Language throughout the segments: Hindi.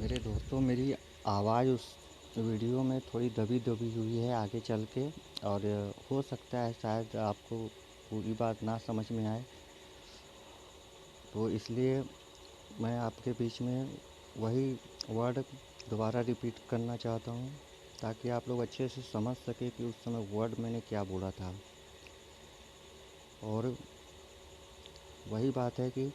मेरे दोस्तों, मेरी आवाज़ उस वीडियो में थोड़ी दबी दबी हुई है आगे चल के। और हो सकता है शायद आपको पूरी बात ना समझ में आए, तो इसलिए मैं आपके बीच में वही वर्ड दोबारा रिपीट करना चाहता हूँ, ताकि आप लोग अच्छे से समझ सके कि उस समय वर्ड मैंने क्या बोला था। और वही बात है कि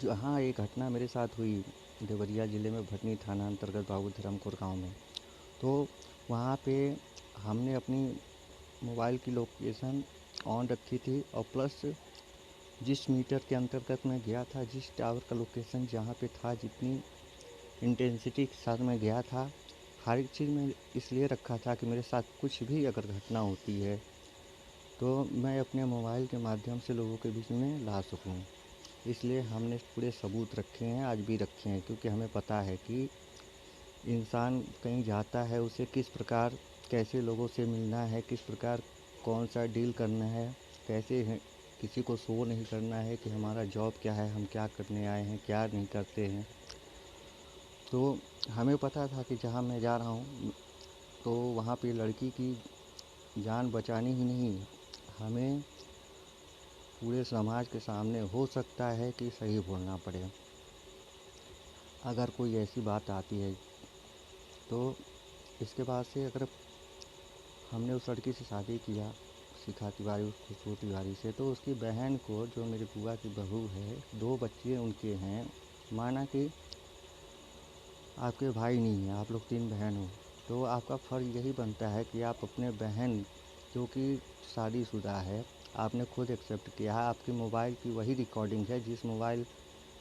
जहाँ ये घटना मेरे साथ हुई, देवरिया ज़िले में भटनी थाना अंतर्गत बाबू धर्मपुर गाँव में, तो वहाँ पे हमने अपनी मोबाइल की लोकेशन ऑन रखी थी, और प्लस जिस मीटर के अंतर्गत मैं गया था, जिस टावर का लोकेशन जहाँ पे था, जितनी इंटेंसिटी के साथ मैं गया था, हर एक चीज़ मैं इसलिए रखा था कि मेरे साथ कुछ भी अगर घटना होती है तो मैं अपने मोबाइल के माध्यम से लोगों के बीच में ला सकूं। इसलिए हमने पूरे सबूत रखे हैं, आज भी रखे हैं, क्योंकि हमें पता है कि इंसान कहीं जाता है, उसे किस प्रकार कैसे लोगों से मिलना है, किस प्रकार कौन सा डील करना है, कैसे है, किसी को शो नहीं करना है कि हमारा जॉब क्या है, हम क्या करने आए हैं, क्या नहीं करते हैं। तो हमें पता था कि जहाँ मैं जा रहा हूँ, तो वहाँ पे लड़की की जान बचानी ही नहीं, हमें पूरे समाज के सामने हो सकता है कि सही बोलना पड़े। अगर कोई ऐसी बात आती है, तो इसके बाद से अगर हमने उस लड़की से शादी किया, शिखा तिवारी, खुशबू तिवारी से, तो उसकी बहन को, जो मेरी बुआ की बहू है, 2 बच्चे उनके हैं। माना कि आपके भाई नहीं हैं, आप लोग 3 बहन हो, तो आपका फ़र्ज़ यही बनता है कि आप अपने बहन, जो कि शादीशुदा है, आपने खुद एक्सेप्ट किया है, आपके मोबाइल की वही रिकॉर्डिंग है जिस मोबाइल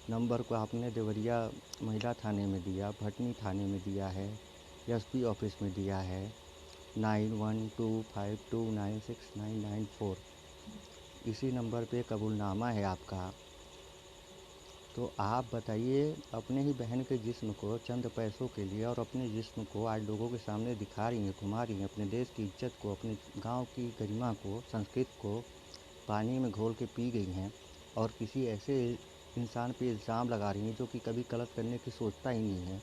नंबर को आपने देवरिया महिला थाने में दिया, भटनी थाने में दिया है, एसपी ऑफिस में दिया है, 9125296994, इसी नंबर पे कबूलनामा है आपका। तो आप बताइए, अपने ही बहन के जिस्म को चंद पैसों के लिए, और अपने जिस्म को आज लोगों के सामने दिखा रही हैं, घुमा रही हैं, अपने देश की इज्जत को, अपने गांव की गरिमा को, संस्कृति को पानी में घोल के पी गई हैं, और किसी ऐसे इंसान पे इल्ज़ाम लगा रही हैं जो कि कभी गलत करने की सोचता ही नहीं है।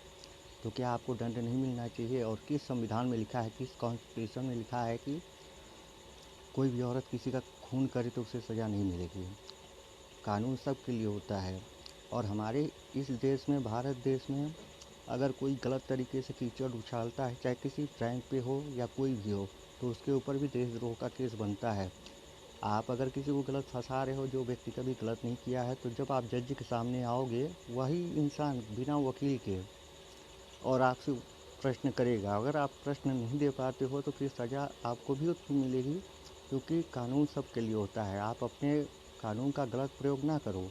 तो क्या आपको दंड नहीं मिलना चाहिए? और किस संविधान में लिखा है, किस कॉन्स्टिट्यूशन में लिखा है कि कोई भी औरत किसी का खून करे तो उसे सज़ा नहीं मिलेगी? कानून सबके लिए होता है। और हमारे इस देश में, भारत देश में, अगर कोई गलत तरीके से कीचड़ उछालता है, चाहे किसी रैंक पे हो या कोई भी हो, तो उसके ऊपर भी देशद्रोह का केस बनता है। आप अगर किसी को गलत फंसा रहे हो, जो व्यक्ति कभी गलत नहीं किया है, तो जब आप जज के सामने आओगे, वही इंसान बिना वकील के और आपसे प्रश्न करेगा। अगर आप प्रश्न नहीं दे पाते हो, तो फिर सज़ा आपको भी उतनी मिलेगी, क्योंकि कानून सबके लिए होता है। आप अपने कानून का गलत प्रयोग ना करो।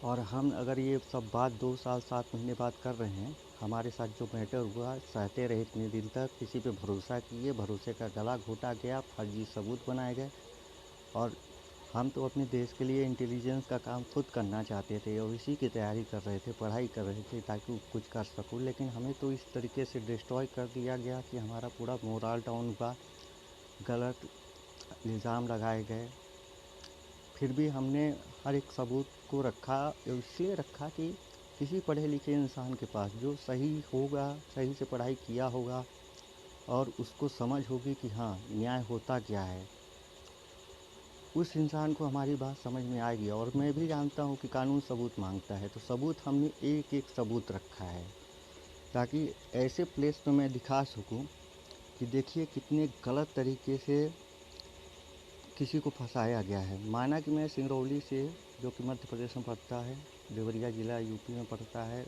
और हम अगर ये सब बात 2 साल 7 महीने बाद कर रहे हैं, हमारे साथ जो मैटर हुआ, सहते रहे इतने दिन तक, किसी पे भरोसा किए, भरोसे का गला घोटा गया, फर्जी सबूत बनाए गए, और हम तो अपने देश के लिए इंटेलिजेंस का काम खुद करना चाहते थे, और इसी की तैयारी कर रहे थे, पढ़ाई कर रहे थे, ताकि कुछ कर सकूं। लेकिन हमें तो इस तरीके से डिस्ट्रॉय कर दिया गया कि हमारा पूरा मोरल डाउन हुआ, गलत इल्ज़ाम लगाए गए। फिर भी हमने हर एक सबूत को रखा, इसलिए रखा कि किसी पढ़े लिखे इंसान के पास, जो सही होगा, सही से पढ़ाई किया होगा, और उसको समझ होगी कि हाँ, न्याय होता क्या है, उस इंसान को हमारी बात समझ में आएगी। और मैं भी जानता हूँ कि कानून सबूत मांगता है, तो सबूत हमने एक एक सबूत रखा है, ताकि ऐसे प्लेस पे मैं दिखा सकूँ कि देखिए कितने गलत तरीके से किसी को फंसाया गया है। माना कि मैं सिंगरौली से, जो कि मध्य प्रदेश में पड़ता है, देवरिया ज़िला यूपी में पड़ता है,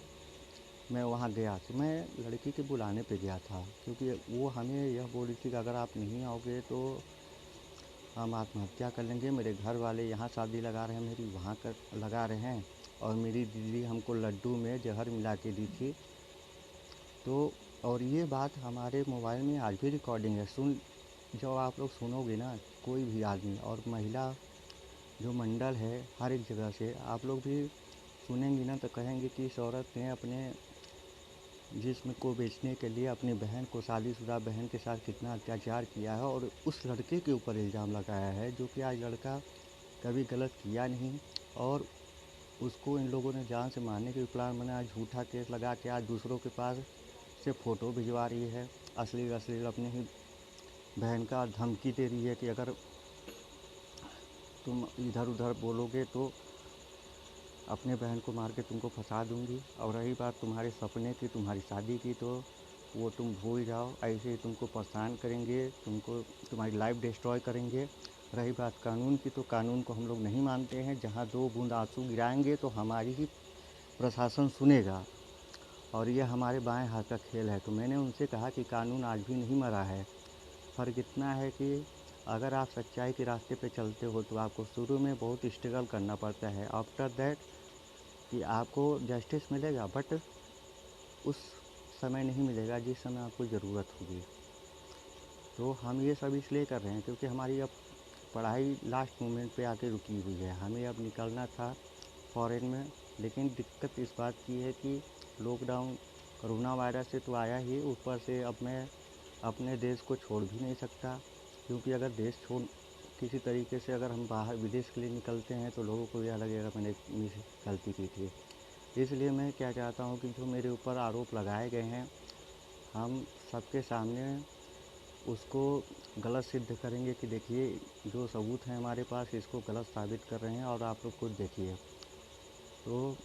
मैं वहाँ गया, तो मैं लड़की के बुलाने पे गया था, क्योंकि वो हमें यह बोल रही थी कि अगर आप नहीं आओगे तो हम आत्महत्या कर लेंगे। मेरे घर वाले यहाँ शादी लगा रहे हैं, मेरी वहाँ कर लगा रहे हैं, और मेरी दीदी हमको लड्डू में जहर मिला के दी थी। तो और ये बात हमारे मोबाइल में आज भी रिकॉर्डिंग है। जब आप लोग सुनोगे ना, कोई भी आदमी और महिला जो मंडल है, हर एक जगह से आप लोग भी सुनेंगी ना, तो कहेंगे कि इस औरत ने अपने जिस्म को बेचने के लिए अपनी बहन को, शादीशुदा बहन के साथ कितना अत्याचार किया है, और उस लड़के के ऊपर इल्ज़ाम लगाया है, जो कि आज लड़का कभी गलत किया नहीं। और उसको इन लोगों ने जान से मारने के प्लान बनाया, झूठा केस लगा के आज दूसरों के पास से फ़ोटो भिजवा रही है, अश्लील अश्लील अपने ही बहन का धमकी दे रही है कि अगर तुम इधर उधर बोलोगे तो अपने बहन को मार के तुमको फंसा दूंगी। और रही बात तुम्हारे सपने की, तुम्हारी शादी की, तो वो तुम भूल जाओ, ऐसे ही तुमको परेशान करेंगे, तुमको तुम्हारी लाइफ डिस्ट्रॉय करेंगे। रही बात कानून की, तो कानून को हम लोग नहीं मानते हैं। जहाँ 2 बूंद आंसू गिराएंगे तो हमारी ही प्रशासन सुनेगा, और ये हमारे बाएं हाथ का खेल है। तो मैंने उनसे कहा कि कानून आज भी नहीं मरा है। फ़र्क इतना है कि अगर आप सच्चाई के रास्ते पे चलते हो तो आपको शुरू में बहुत स्ट्रगल करना पड़ता है। आफ्टर दैट कि आपको जस्टिस मिलेगा, बट उस समय नहीं मिलेगा जिस समय आपको ज़रूरत होगी। तो हम ये सब इसलिए कर रहे हैं क्योंकि हमारी अब पढ़ाई लास्ट मोमेंट पे आके रुकी हुई है। हमें अब निकलना था फॉरेन में, लेकिन दिक्कत इस बात की है कि लॉकडाउन कोरोना वायरस से तो आया ही, ऊपर से अब मैं अपने देश को छोड़ भी नहीं सकता, क्योंकि अगर देश छोड़ किसी तरीके से अगर हम बाहर विदेश के लिए निकलते हैं तो लोगों को यह लगेगा मैंने गलती की थी। इसलिए मैं क्या चाहता हूँ कि जो मेरे ऊपर आरोप लगाए गए हैं, हम सबके सामने उसको गलत सिद्ध करेंगे कि देखिए जो सबूत हैं हमारे पास, इसको गलत साबित कर रहे हैं और आप लोग खुद देखिए। तो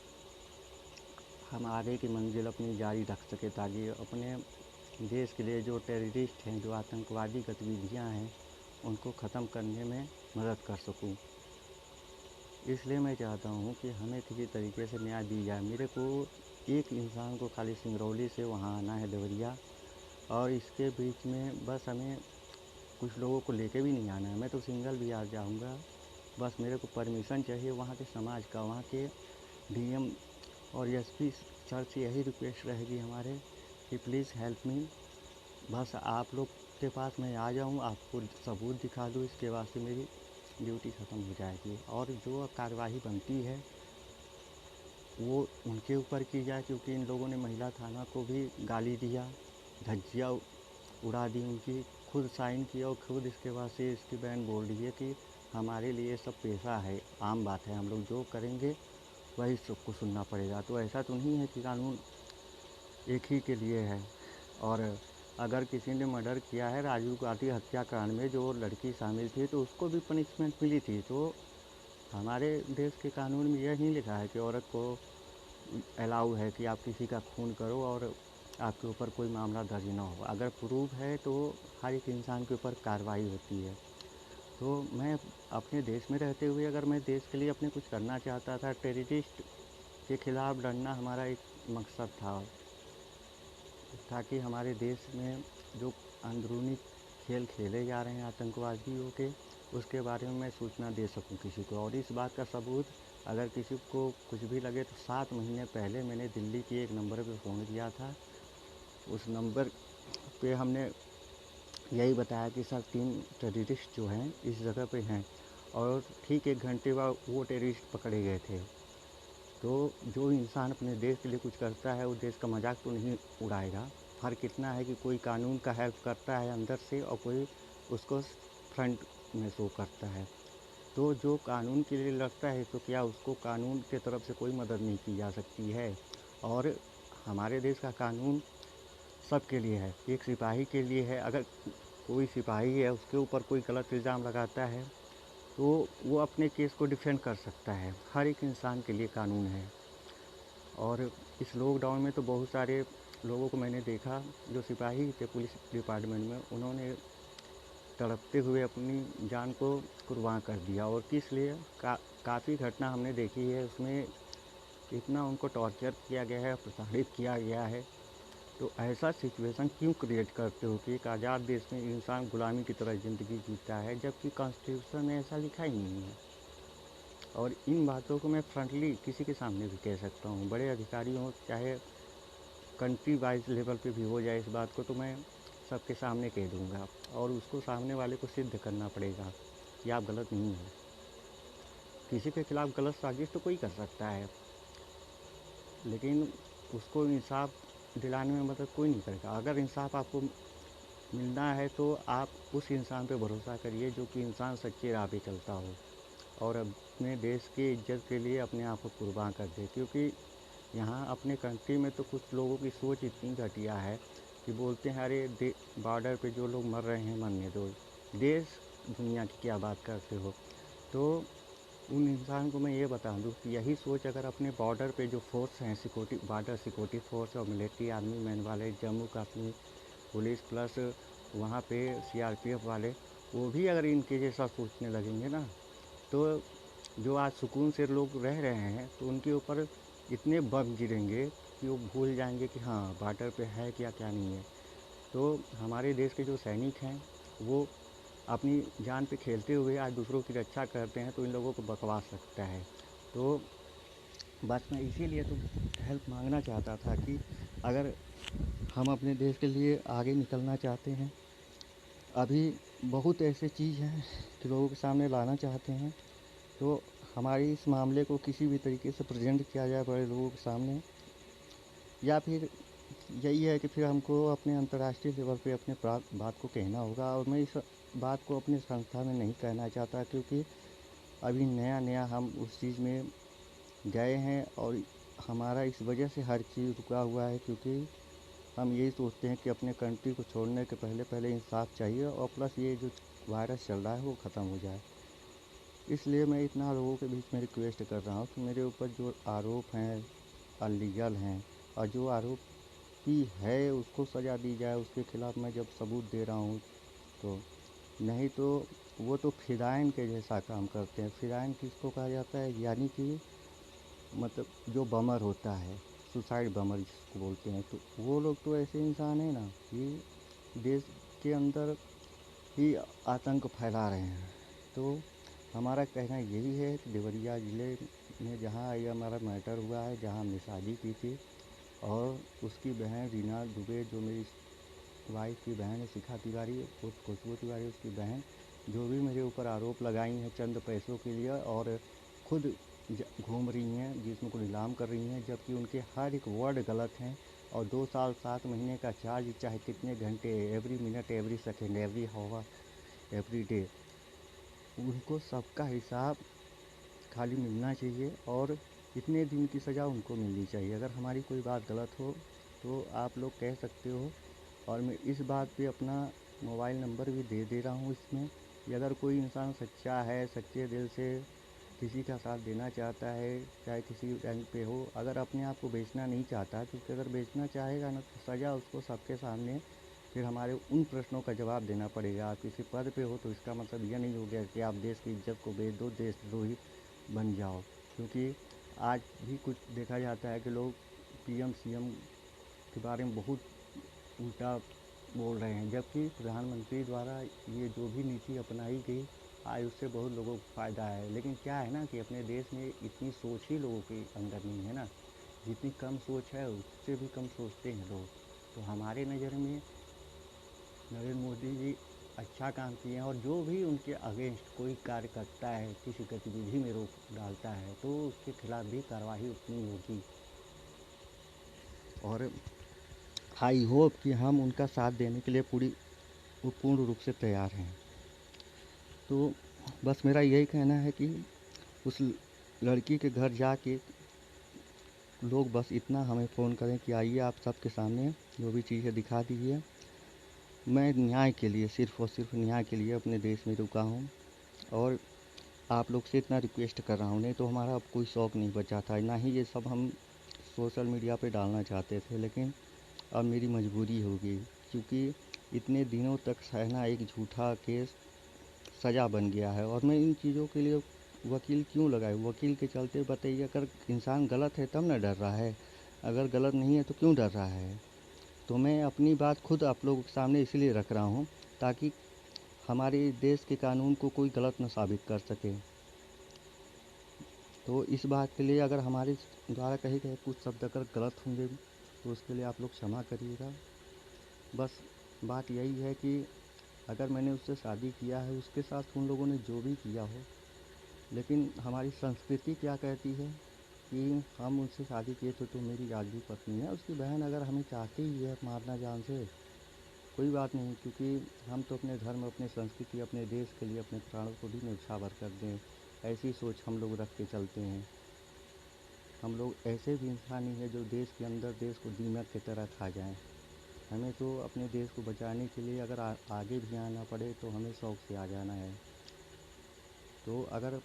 हम आगे की मंजिल अपनी जारी रख सके ताकि अपने देश के लिए जो टेररिस्ट हैं, जो आतंकवादी गतिविधियां हैं, उनको ख़त्म करने में मदद कर सकूं। इसलिए मैं चाहता हूं कि हमें किसी तरीके से न्याय दी जाए। मेरे को एक इंसान को खाली सिंगरौली से वहां आना है देवरिया, और इसके बीच में बस हमें कुछ लोगों को लेके भी नहीं आना है। मैं तो सिंगल भी आ जाऊंगा, बस मेरे को परमिशन चाहिए वहाँ के समाज का। वहाँ के डीएम और एसपी सर से यही रिक्वेस्ट रहेगी हमारे कि प्लीज़ हेल्प मी। बस आप लोग के पास मैं आ जाऊँ, आपको सबूत दिखा दूँ, इसके बाद से मेरी ड्यूटी ख़त्म हो जाएगी। और जो कार्रवाई बनती है वो उनके ऊपर की जाए, क्योंकि इन लोगों ने महिला थाना को भी गाली दिया, धज्जियाँ उड़ा दी उनकी, खुद साइन किया और खुद इसके बाद से इसकी बहन बोल रही है कि हमारे लिए सब पेशा है, आम बात है, हम लोग जो करेंगे वही सबको सुनना पड़ेगा। तो ऐसा तो नहीं है कि कानून एक ही के लिए है। और अगर किसी ने मर्डर किया है, राजीव गांधी हत्याकांड में जो लड़की शामिल थी, तो उसको भी पनिशमेंट मिली थी। तो हमारे देश के कानून में यह नहीं लिखा है कि औरत को अलाउ है कि आप किसी का खून करो और आपके ऊपर कोई मामला दर्ज ना हो। अगर प्रूफ है तो हर एक इंसान के ऊपर कार्रवाई होती है। तो मैं अपने देश में रहते हुए अगर मैं देश के लिए अपने कुछ करना चाहता था, टेररिस्ट के खिलाफ़ लड़ना हमारा एक मकसद था, ताकि हमारे देश में जो अंदरूनी खेल खेले जा रहे हैं आतंकवादियों के, उसके बारे में मैं सूचना दे सकूं किसी को। और इस बात का सबूत अगर किसी को कुछ भी लगे तो 7 महीने पहले मैंने दिल्ली के एक नंबर पे फ़ोन किया था। उस नंबर पे हमने यही बताया कि सर 3 टेररिस्ट जो हैं इस जगह पे हैं, और ठीक 1 घंटे बाद वो टेररिस्ट पकड़े गए थे। तो जो इंसान अपने देश के लिए कुछ करता है वो देश का मजाक तो नहीं उड़ाएगा। फ़र्क इतना है कि कोई कानून का हेल्प करता है अंदर से और कोई उसको फ्रंट में शो करता है। तो जो कानून के लिए लड़ता है तो क्या उसको कानून के तरफ से कोई मदद नहीं की जा सकती है। और हमारे देश का कानून सबके लिए है, एक सिपाही के लिए है। अगर कोई सिपाही है उसके ऊपर कोई गलत इल्ज़ाम लगाता है तो वो अपने केस को डिफेंड कर सकता है। हर एक इंसान के लिए कानून है। और इस लॉकडाउन में तो बहुत सारे लोगों को मैंने देखा जो सिपाही थे पुलिस डिपार्टमेंट में, उन्होंने तड़पते हुए अपनी जान को कुर्बान कर दिया। और किस लिए काफ़ी घटना हमने देखी है, उसमें इतना उनको टॉर्चर किया गया है, प्रताड़ित किया गया है। तो ऐसा सिचुएशन क्यों क्रिएट करते हो कि एक आज़ाद देश में इंसान गुलामी की तरह ज़िंदगी जीता है, जबकि कॉन्स्टिट्यूशन में ऐसा लिखा ही नहीं है। और इन बातों को मैं फ्रंटली किसी के सामने भी कह सकता हूँ, बड़े अधिकारी हों चाहे कंट्री वाइज लेवल पे भी हो जाए इस बात को, तो मैं सबके सामने कह दूँगा। और उसको सामने वाले को सिद्ध करना पड़ेगा कि आप गलत नहीं हो। किसी के खिलाफ़ गलत साजिश तो कोई कर सकता है, लेकिन उसको इंसाफ दिलाने में मदद कोई नहीं करेगा। अगर इंसाफ आपको मिलना है तो आप उस इंसान पे भरोसा करिए जो कि इंसान सच्ची राह पे चलता हो। और अब अपने देश की इज्जत के लिए अपने आप को कुर्बान कर दे। क्योंकि यहाँ अपने कंट्री में तो कुछ लोगों की सोच इतनी घटिया है कि बोलते हैं अरे बॉर्डर पे जो लोग मर रहे हैं मरने दो, देश दुनिया की क्या बात करते हो। तो उन इंसान को मैं ये बता दूँ कि यही सोच अगर अपने बॉर्डर पे जो फोर्स हैं, सिक्योरिटी बॉर्डर सिक्योरिटी फोर्स और मिलिट्री आर्मी मैन वाले, जम्मू कश्मीर पुलिस प्लस वहाँ पे सीआरपीएफ वाले, वो भी अगर इनके जैसा सोचने लगेंगे ना, तो जो आज सुकून से लोग रह रहे हैं तो उनके ऊपर इतने बम गिरेंगे कि वो भूल जाएंगे कि हाँ बॉर्डर पे है क्या क्या नहीं है। तो हमारे देश के जो सैनिक हैं वो अपनी जान पे खेलते हुए आज दूसरों की रक्षा करते हैं, तो इन लोगों को बकवास लगता है। तो बस मैं इसीलिए तो हेल्प मांगना चाहता था कि अगर हम अपने देश के लिए आगे निकलना चाहते हैं, अभी बहुत ऐसे चीज़ हैं कि लोगों के सामने लाना चाहते हैं, तो हमारी इस मामले को किसी भी तरीके से प्रेजेंट किया जाए बड़े लोगों के सामने, या फिर यही है कि फिर हमको अपने अंतर्राष्ट्रीय लेवल पे अपने बात को कहना होगा। और मैं इस बात को अपनी संस्था में नहीं कहना चाहता, क्योंकि अभी नया नया हम उस चीज़ में गए हैं और हमारा इस वजह से हर चीज़ रुका हुआ है, क्योंकि हम यही सोचते हैं कि अपने कंट्री को छोड़ने के पहले पहले इंसाफ चाहिए और प्लस ये जो वायरस चल रहा है वो ख़त्म हो जाए। इसलिए मैं इतना लोगों के बीच में रिक्वेस्ट कर रहा हूँ कि मेरे ऊपर जो आरोप हैं अनलीगल हैं, और जो आरोपी है उसको सज़ा दी जाए। उसके खिलाफ़ मैं जब सबूत दे रहा हूँ तो, नहीं तो वो तो फिदाइन के जैसा काम करते हैं। फिदाइन किसको कहा जाता है, यानी कि मतलब जो बमर होता है, सुसाइड बमर जिसको बोलते हैं, तो वो लोग तो ऐसे इंसान हैं ना कि देश के अंदर ही आतंक फैला रहे हैं। तो हमारा कहना यही है कि देवरिया ज़िले में जहाँ ये हमारा मैटर हुआ है, जहाँ हमने शादी की थी, और उसकी बहन रीना दुबे जो मेरी वाइफ की बहन है, शिखा तिवारी उर्फ खुशबू तिवारी उसकी बहन, जो भी मेरे ऊपर आरोप लगाई हैं चंद पैसों के लिए, और खुद घूम रही हैं जिसम को नीलाम कर रही हैं, जबकि उनके हर एक वर्ड गलत हैं। और 2 साल 7 महीने का चार्ज, चाहे कितने घंटे, every minute, every second, every hour, every day, उनको सबका हिसाब खाली मिलना चाहिए और इतने दिन की सज़ा उनको मिलनी चाहिए। अगर हमारी कोई बात गलत हो तो आप लोग कह सकते हो, और मैं इस बात पे अपना मोबाइल नंबर भी दे रहा हूँ इसमें, कि अगर कोई इंसान सच्चा है, सच्चे दिल से किसी का साथ देना चाहता है, चाहे किसी रैंक पे हो, अगर अपने आप को बेचना नहीं चाहता, क्योंकि अगर बेचना चाहेगा ना तो सज़ा उसको सबके सामने फिर हमारे उन प्रश्नों का जवाब देना पड़ेगा। आप किसी पद पे हो तो इसका मतलब यह नहीं हो गया कि आप देश की इज्जत को बेच दो, देशद्रोही बन जाओ। क्योंकि आज भी कुछ देखा जाता है कि लोग पीएम सीएम के बारे में बहुत उल्टा बोल रहे हैं, जबकि प्रधानमंत्री द्वारा ये जो भी नीति अपनाई गई आज उससे बहुत लोगों को फ़ायदा है। लेकिन क्या है ना कि अपने देश में इतनी सोच ही लोगों के अंदर नहीं है ना, जितनी कम सोच है उससे भी कम सोचते हैं लोग। तो हमारे नज़र में नरेंद्र मोदी जी अच्छा काम किए हैं, और जो भी उनके अगेंस्ट कोई कार्य करता है, किसी गतिविधि में रोक डालता है, तो उसके खिलाफ भी कार्रवाई उतनी होगी। और आई होप कि हम उनका साथ देने के लिए पूर्ण रूप से तैयार हैं। तो बस मेरा यही कहना है कि उस लड़की के घर जाके लोग बस इतना हमें फ़ोन करें कि आइए आप सबके सामने जो भी चीज़ है दिखा दीजिए। मैं न्याय के लिए, सिर्फ़ और सिर्फ़ न्याय के लिए अपने देश में रुका हूँ, और आप लोग से इतना रिक्वेस्ट कर रहा हूँ। नहीं तो हमारा अब कोई शौक़ नहीं बचा था, ना ही ये सब हम सोशल मीडिया पे डालना चाहते थे, लेकिन अब मेरी मजबूरी हो गई, क्योंकि इतने दिनों तक सहना एक झूठा केस सज़ा बन गया है। और मैं इन चीज़ों के लिए वकील क्यों लगाऊँ? वकील के चलते बताइए, अगर इंसान गलत है तब ना डर रहा है, अगर गलत नहीं है तो क्यों डर रहा है? तो मैं अपनी बात खुद आप लोगों के सामने इसलिए रख रहा हूँ ताकि हमारे देश के कानून को कोई गलत न साबित कर सके। तो इस बात के लिए अगर हमारे द्वारा कहे गए कुछ शब्द अगर गलत होंगे तो उसके लिए आप लोग क्षमा करिएगा। बस बात यही है कि अगर मैंने उससे शादी किया है, उसके साथ उन लोगों ने जो भी किया हो, लेकिन हमारी संस्कृति क्या कहती है कि हम उनसे शादी किए थे तो मेरी आज भी पत्नी है। उसकी बहन अगर हमें चाहती ही है मारना जान से, कोई बात नहीं, क्योंकि हम तो अपने धर्म, अपने संस्कृति, अपने देश के लिए अपने प्राणों को भी न्यौछावर कर दें। ऐसी सोच हम लोग रख के चलते हैं। हम लोग ऐसे भी इंसान ही हैं जो देश के अंदर देश को दीमक की तरह खा जाएं। हमें तो अपने देश को बचाने के लिए अगर आगे भी आना पड़े तो हमें शौक़ से आ जाना है। तो अगर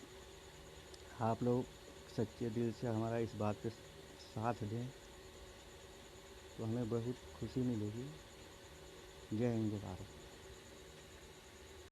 आप लोग सच्चे दिल से हमारा इस बात पे साथ दें तो हमें बहुत खुशी मिलेगी। जय हिंद, जय भारत।